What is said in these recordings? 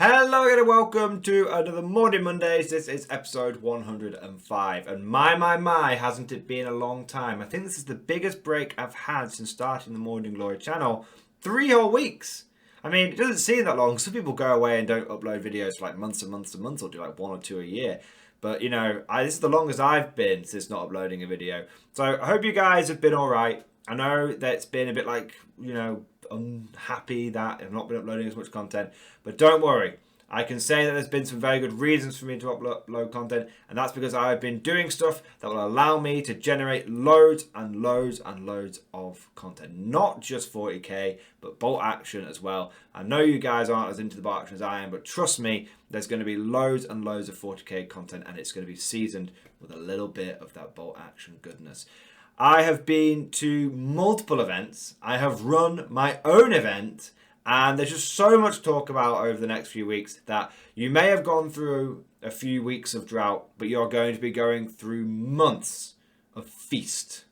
Hello again and welcome to another Mordian Mondays. This is episode 105 and my, hasn't it been a long time. I think this is the biggest break I've had since starting the Mordian Glory channel. 3 whole weeks. I mean, it doesn't seem that long. Some people go away and don't upload videos for like months and months and months, or do like 1 or 2 a year. But you know, this is the longest I've been since not uploading a video. So I hope you guys have been alright. I know that it's been a bit like, you know, unhappy that I've not been uploading as much content, but don't worry, I can say that there's been some very good reasons for me to upload content, and that's because I've been doing stuff that will allow me to generate loads and loads and loads of content, not just 40k but bolt action as well. I know you guys aren't as into the bolt action as I am, but trust me, there's going to be loads and loads of 40k content, and it's going to be seasoned with a little bit of that bolt action goodness. I have been to multiple events. I have run my own event, and there's just so much to talk about over the next few weeks that you may have gone through a few weeks of drought, but you're going to be going through months of feast.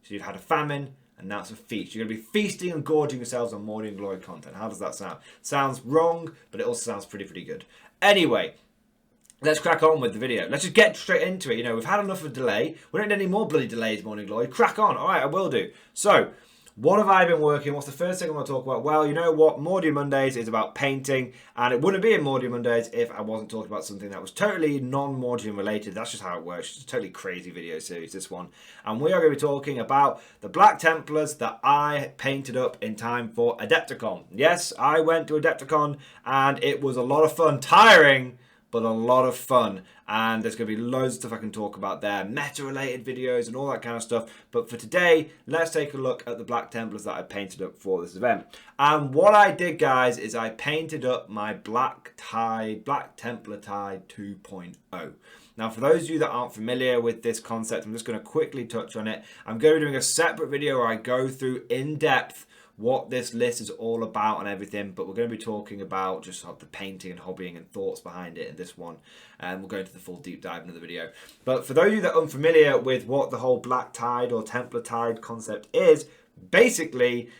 So you've had a famine, and now it's a feast. You're going to be feasting and gorging yourselves on Mordian Glory content. How does that sound? Sounds wrong, but it also sounds pretty good. Anyway, let's crack on with the video. Let's just get straight into it. You know, we've had enough of a delay. We don't need any more bloody delays, Morning Glory. Crack on. All right, I will do. So, what have I been working? What's the first thing I want to talk about? Well, you know what? Mordian Mondays is about painting, and it wouldn't be in Mordian Mondays if I wasn't talking about something that was totally non-Mordian related. That's just how it works. It's a totally crazy video series, this one. And we are going to be talking about the Black Templars that I painted up in time for Adepticon. Yes, I went to Adepticon, and it was a lot of fun. Tiring, but a lot of fun, and there's going to be loads of stuff I can talk about there, meta related videos and all that kind of stuff. But for today, let's take a look at the Black Templars that I painted up for this event. And what I did, guys, is I painted up my Black Templar Tide 2.0. Now, for those of you that aren't familiar with this concept, I'm just going to quickly touch on it. I'm going to be doing a separate video where I go through in depth what this list is all about and everything, but we're going to be talking about just the painting and hobbying and thoughts behind it in this one, and we'll go into the full deep dive into the video. But for those of you that are unfamiliar with what the whole Black Tide or Templar Tide concept is, basically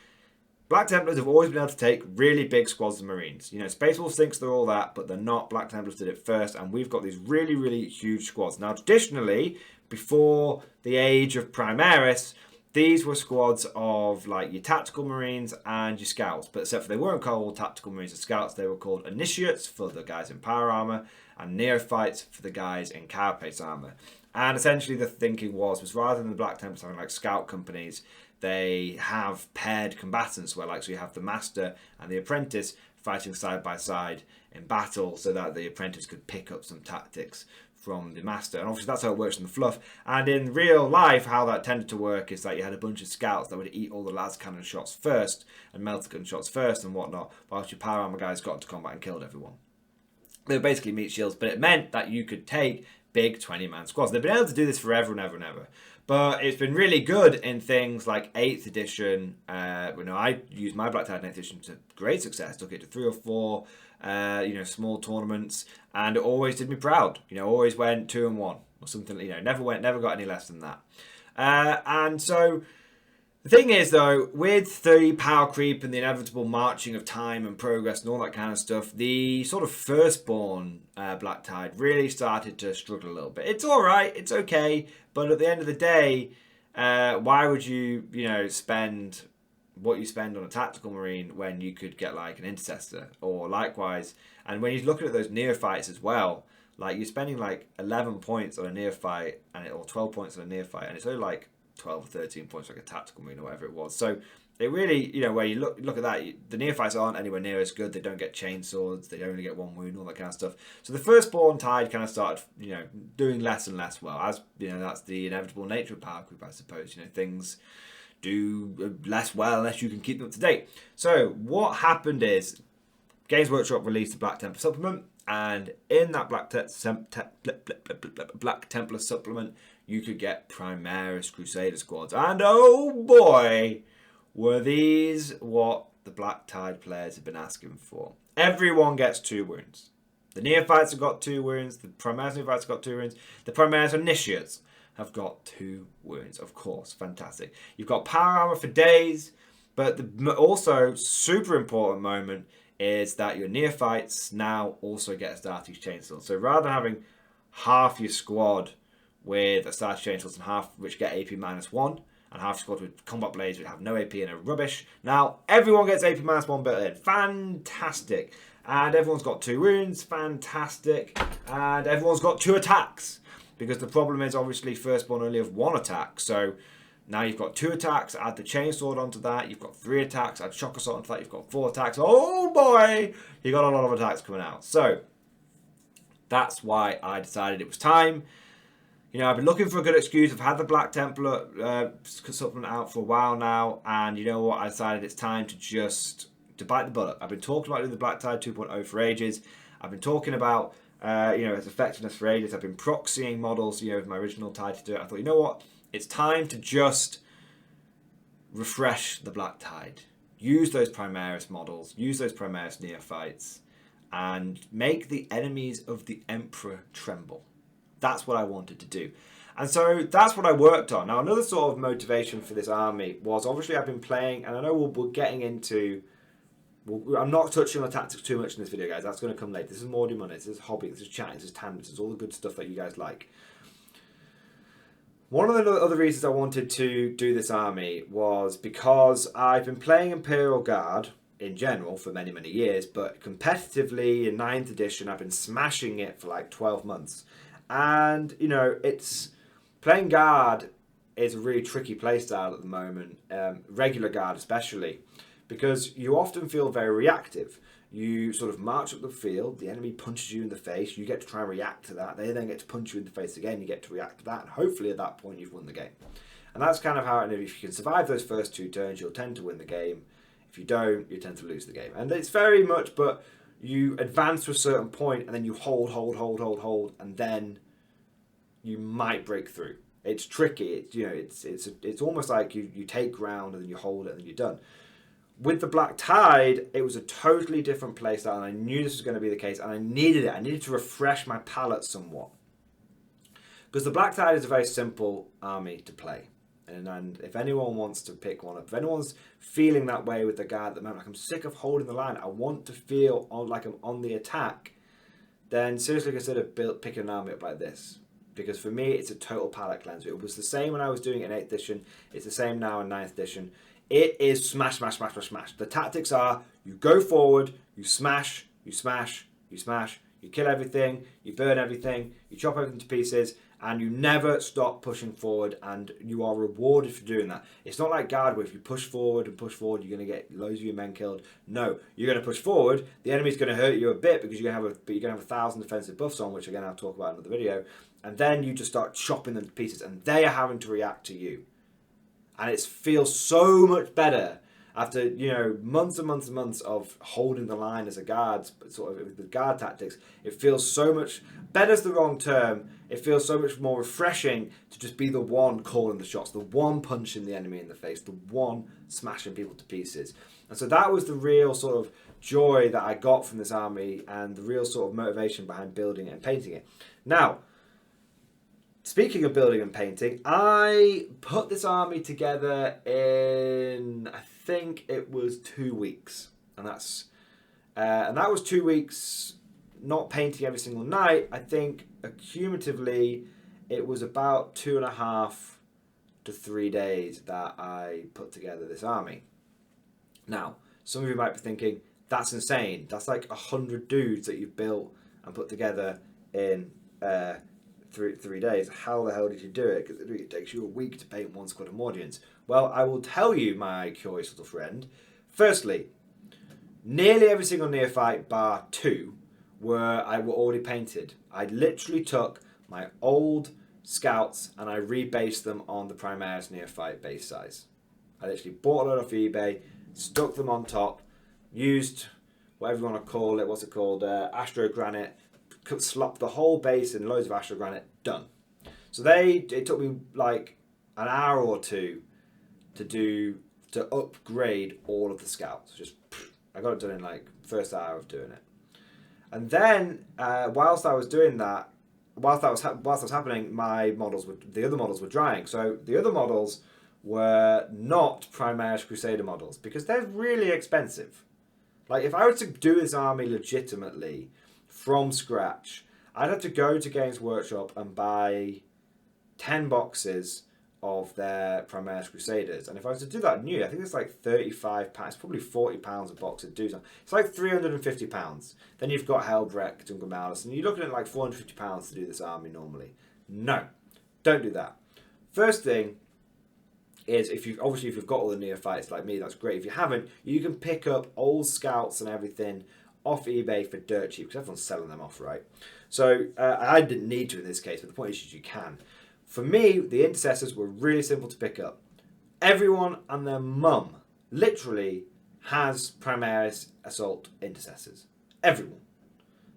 Black Templars have always been able to take really big squads of Marines. You know, Space Wolves thinks they're all that, but they're not. Black Templars did it first, and we've got these really huge squads. Now, traditionally, before the age of Primaris, these were squads of like your tactical marines and your scouts, but except for they weren't called tactical marines or scouts, they were called initiates for the guys in power armor and neophytes for the guys in carapace armor. And essentially the thinking was rather than the Black Templars having like scout companies, they have paired combatants where like so you have the master and the apprentice fighting side by side in battle so that the apprentice could pick up some tactics from the master. And obviously that's how it works in the fluff. And in real life, how that tended to work is that you had a bunch of scouts that would eat all the las cannon shots first and melter gun shots first and whatnot, whilst your power armor guys got into combat and killed everyone. They were basically meat shields, but it meant that you could take big 20-man squads. They've been able to do this forever and ever. But it's been really good in things like 8th edition. I used my Black Tide in 8th edition to great success. Took it to 3 or 4 small tournaments, and it always did me proud. You know, always went 2-1 or something. You know, never got any less than that. And so the thing is, though, with the power creep and the inevitable marching of time and progress and all that kind of stuff, the sort of firstborn Black Tide really started to struggle a little bit. It's all right, it's okay, but at the end of the day, why would you spend what you spend on a tactical marine when you could get like an intercessor or likewise? And when you're looking at those neophytes as well, like you're spending like 11 points on a neophyte or 12 points on a neophyte, and it's only like 12 or 13 points like a tactical marine or whatever it was. So it really, where you look at that, the neophytes aren't anywhere near as good. They don't get chainswords, they only get 1 wound, all that kind of stuff. So the firstborn Tide kind of started, doing less and less well. As that's the inevitable nature of power creep, I suppose. Things do less well unless you can keep them up to date. So what happened is Games Workshop released the Black Templar supplement, and in that Black Templar supplement you could get Primaris Crusader squads, and oh boy were these what the Black Tide players have been asking for. Everyone gets 2 wounds. The neophytes have got 2 wounds, the Primaris neophytes have got 2 wounds, the Primaris initiates have got 2 wounds, of course. Fantastic. You've got power armor for days, but the also super important moment is that your neophytes now also get a Astartes Chainsword. So rather than having half your squad with Astartes Chainswords and half which get AP -1, and half your squad with combat blades which have no AP and are rubbish, now everyone gets AP -1 built in. Fantastic. And everyone's got 2 wounds. Fantastic. And everyone's got 2 attacks. Because the problem is obviously firstborn only have 1 attack. So now you've got 2 attacks, add the chainsword onto that, you've got 3 attacks, add shock assault onto that, you've got 4 attacks. Oh boy! You got a lot of attacks coming out. So that's why I decided it was time. You know, I've been looking for a good excuse. I've had the Black Templar supplement out for a while now, and you know what? I decided it's time to bite the bullet. I've been talking about doing the Black Tide 2.0 for ages. I've been talking about its effectiveness for ages. I've been proxying models, with my original Tide to do it. I thought, you know what? It's time to just refresh the Black Tide. Use those Primaris models, use those Primaris neophytes, and make the enemies of the Emperor tremble. That's what I wanted to do. And so that's what I worked on. Now, another sort of motivation for this army was obviously I've been playing, and I know we're getting into... I'm not touching on the tactics too much in this video, guys. That's going to come later. This is Mordian Monday, this is hobby, this is chatting, this is tangents, this is all the good stuff that you guys like. One of the other reasons I wanted to do this army was because I've been playing Imperial Guard in general for many, many years, but competitively in 9th edition, I've been smashing it for like 12 months. And, it's playing Guard is a really tricky playstyle at the moment, regular Guard especially, because you often feel very reactive. You sort of march up the field, the enemy punches you in the face, you get to try and react to that, they then get to punch you in the face again, you get to react to that, and hopefully at that point you've won the game. And that's kind of how, if you can survive those first 2 turns, you'll tend to win the game. If you don't, you tend to lose the game. And it's very much, but you advance to a certain point, and then you hold, and then you might break through. It's tricky, it's almost like you take ground, and then you hold it, and then you're done. With the Black Tide, it was a totally different playstyle, and I knew this was going to be the case, and I needed it. I needed to refresh my palette somewhat. Because the Black Tide is a very simple army to play. And if anyone wants to pick one up, if anyone's feeling that way with the Guard at the moment, like I'm sick of holding the line, I want to feel like I'm on the attack, then seriously consider picking an army up like this. Because for me, it's a total palette cleanser. It was the same when I was doing it in 8th edition. It's the same now in 9th edition. It is smash, smash, smash, smash, smash. The tactics are, you go forward, you smash, you smash, you smash, you kill everything, you burn everything, you chop everything to pieces, and you never stop pushing forward, and you are rewarded for doing that. It's not like Guard where if you push forward, you're going to get loads of your men killed. No, you're going to push forward, the enemy's going to hurt you a bit because you're going to have 1,000 defensive buffs on, which again I'll talk about in another video, and then you just start chopping them to pieces, and they are having to react to you. And it feels so much better after, months and months and months of holding the line as a Guard, sort of with the Guard tactics. It feels so much, better's the wrong term, it feels so much more refreshing to just be the one calling the shots, the one punching the enemy in the face, the one smashing people to pieces. And so that was the real sort of joy that I got from this army, and the real sort of motivation behind building it and painting it. Now, speaking of building and painting, I put this army together in, I think it was 2 weeks, and that was 2 weeks not painting every single night. I think cumulatively it was about 2.5 to 3 days that I put together this army. Now, some of you might be thinking, that's insane. That's like 100 dudes that you've built and put together in 3 days. How the hell did you do it? Because it takes you a week to paint 1 squad of Mordians. Well, I will tell you, my curious little friend. Firstly, nearly every single neophyte bar 2 were already painted. I literally took my old scouts and I rebased them on the Primaris neophyte base size. I literally bought a lot off eBay, stuck them on top, used whatever you want to call it, Astro Granite, slopped the whole base in loads of Astro Granite, done. So it took me like an hour or 2 to upgrade all of the scouts. I got it done in like first hour of doing it. And then whilst I was doing that, whilst that was happening, the other models were drying. So the other models were not Primaris Crusader models because they're really expensive. Like, if I were to do this army legitimately from scratch, I'd have to go to Games Workshop and buy 10 boxes of their Primaris Crusaders. And if I was to do that new, I think it's like £35, probably £40 a box to do something. It's like £350. Then you've got Helbrecht and Grimalis, and you're looking at like £450 to do this army normally. No, don't do that. First thing is, if you've got all the neophytes like me, that's great. If you haven't, you can pick up old scouts and everything off eBay for dirt cheap, because everyone's selling them off, right? So I didn't need to in this case, but the point is you can. For me, the intercessors were really simple to pick up. Everyone and their mum literally has Primaris Assault intercessors. Everyone.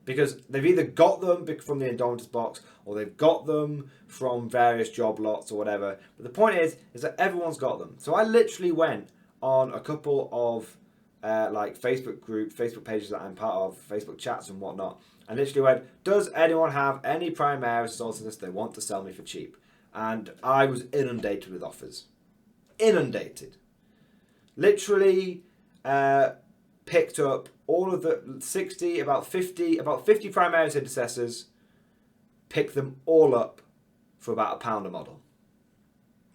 Because they've either got them from the Indomitus box, or they've got them from various job lots or whatever. But the point is that everyone's got them. So I literally went on a couple of like Facebook pages that I'm part of, Facebook chats and whatnot, and literally went, does anyone have any Primaris Assault intercessors they want to sell me for cheap? And I was inundated with offers. Inundated. Literally picked up all of the 60, about 50 Primaris intercessors, picked them all up for about £1 a model.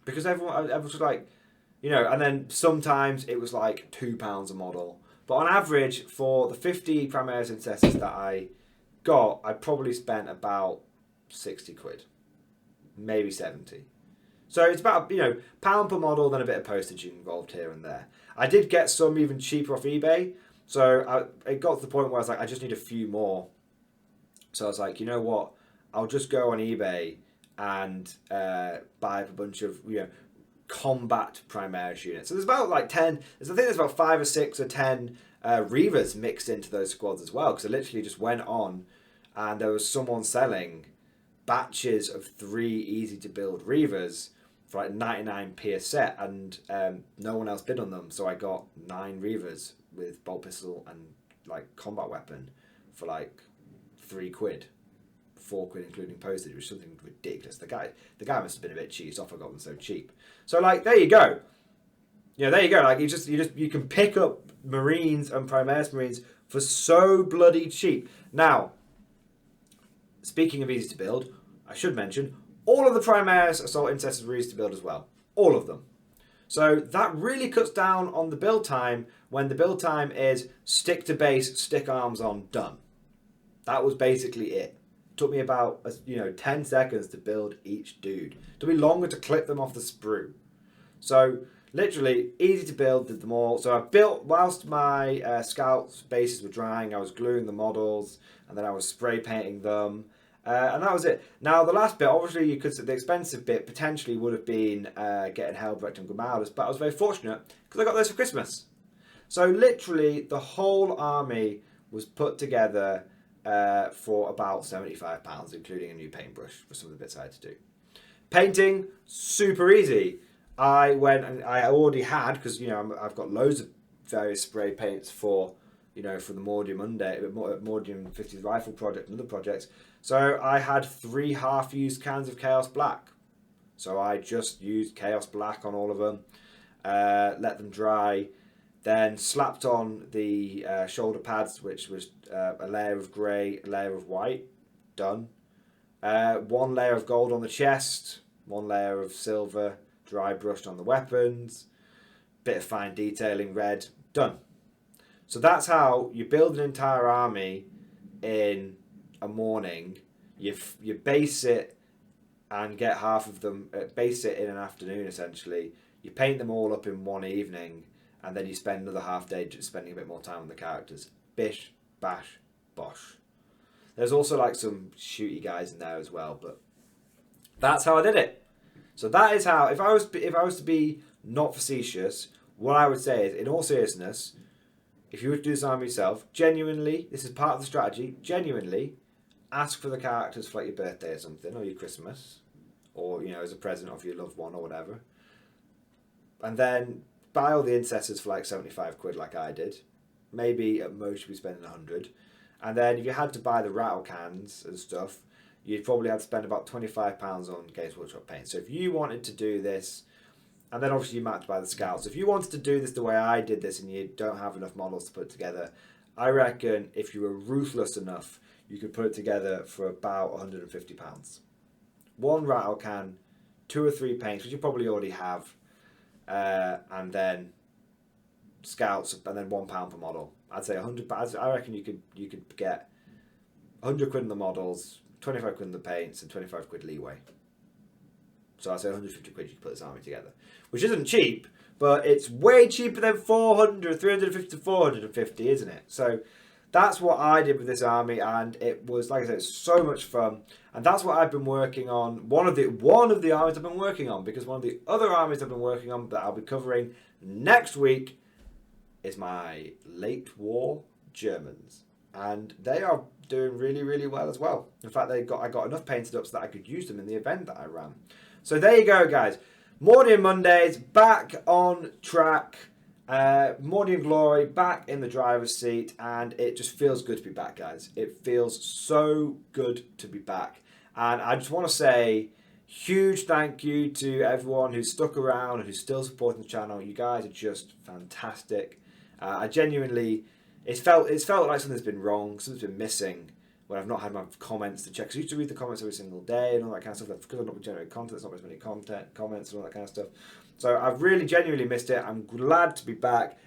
Because everyone was like, you know, and then sometimes it was like £2 a model. But on average, for the 50 Primaris intercessors that I got, I probably spent about 60 quid. Maybe 70. So it's about, you know, £1 per model, then a bit of postage involved here and there. I did get some even cheaper off eBay. So it got to the point where I was like, I just need a few more. So I was like, you know what? I'll just go on eBay and buy up a bunch of, you know, combat Primaris units. So there's about like 10, I think there's about 5 or 6 or 10 Reavers mixed into those squads as well. Because I literally just went on and there was someone selling batches of 3 easy to build Reavers for like 99p a set, and no one else bid on them, so I got 9 Reavers with bolt pistol and like combat weapon for like 3 quid, 4 quid including postage, which is something ridiculous. The guy must have been a bit cheesed off. I got them so cheap. So like, there you go. Yeah, there you go. Like you can pick up Marines and Primaris Marines for so bloody cheap. Now, speaking of easy to build, I should mention, all of the Primaris Assault intercessors were easy to build as well. All of them. So that really cuts down on the build time, when the build time is stick to base, stick arms on, done. That was basically it. It took me about 10 seconds to build each dude. It took me longer to clip them off the sprue. So literally easy to build, did them all. So I built, whilst my scouts bases were drying, I was gluing the models, and then I was spray painting them. And that was it. Now, the last bit, obviously, you could say the expensive bit potentially would have been getting Helbrecht and Grimalis, but I was very fortunate because I got those for Christmas. So, literally, the whole army was put together for about £75, including a new paintbrush for some of the bits I had to do. Painting, super easy. I went and I already had, because, you know, I've got loads of various spray paints for the Mordian Mordian 50th Rifle project and other projects. So I had 3 half-used cans of Chaos Black. So I just used Chaos Black on all of them, let them dry, then slapped on the shoulder pads, which was a layer of grey, a layer of white, done. 1 layer of gold on the chest, 1 layer of silver, dry brushed on the weapons, bit of fine detailing, red, done. So that's how you build an entire army in a morning. You base it and get half of them, base it in an afternoon essentially. You paint them all up in one evening, and then you spend another half day just spending a bit more time on the characters. Bish, bash, bosh. There's also like some shooty guys in there as well, but that's how I did it. So that is how, if I was to be not facetious, what I would say is, in all seriousness, if you were to do this army yourself, genuinely, this is part of the strategy, genuinely, ask for the characters for like your birthday or something, or your Christmas, or, you know, as a present of your loved one or whatever. And then buy all the intercessors for like 75 quid like I did. Maybe at most you'd be spending 100. And then if you had to buy the rattle cans and stuff, you'd probably have to spend about £25 on Games Workshop paint. So if you wanted to do this And then obviously you match by the scouts. If you wanted to do this the way I did this and you don't have enough models to put together, I reckon if you were ruthless enough, you could put it together for about £150. One rattle can, 2 or 3 paints, which you probably already have, and then scouts, and then £1 per model. I'd say 100. I reckon you could get 100 quid in the models, 25 quid in the paints, and 25 quid leeway. So I'd say 150 quid you could put this army together, which isn't cheap, but it's way cheaper than 350 to 450, isn't it? So that's what I did with this army, and it was, like I said, it's so much fun. And that's what I've been working on. One of the armies I've been working on, because one of the other armies I've been working on that I'll be covering next week is my late war Germans, and they are doing really, really well as well. In fact, I got enough painted up so that I could use them in the event that I ran. So there you go, guys. Mordian Mondays back on track. Mordian Glory back in the driver's seat, and it just feels good to be back, guys. It feels so good to be back, and I just want to say huge thank you to everyone who's stuck around and who's still supporting the channel. You guys are just fantastic. I genuinely, it's felt like something's been wrong, something's been missing when I've not had my comments to check. 'Cause I used to read the comments every single day and all that kind of stuff. Because I've not been generating content, there's not as many comments and all that kind of stuff. So I've really genuinely missed it. I'm glad to be back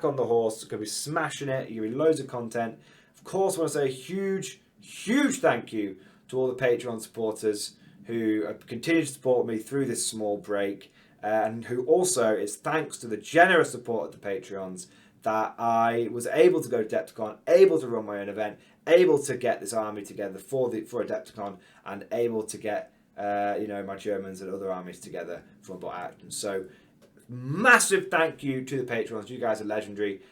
on the horse. Going to be smashing it. You're going to be loads of content. Of course, I want to say a huge thank you to all the Patreon supporters who have continued to support me through this small break, and who also, it's thanks to the generous support of the Patreons that I was able to go to Adepticon, able to run my own event, able to get this army together for Adepticon, and able to get my Germans and other armies together for Acton. So massive thank you to the Patrons. You guys are legendary.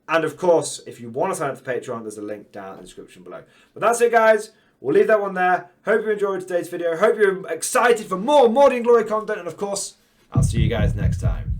And of course, if you want to sign up for Patreon, there's a link down in the description below. But that's it, guys. We'll leave that one there. Hope you enjoyed today's video. Hope you're excited for more Mordian Glory content. And of course, I'll see you guys next time.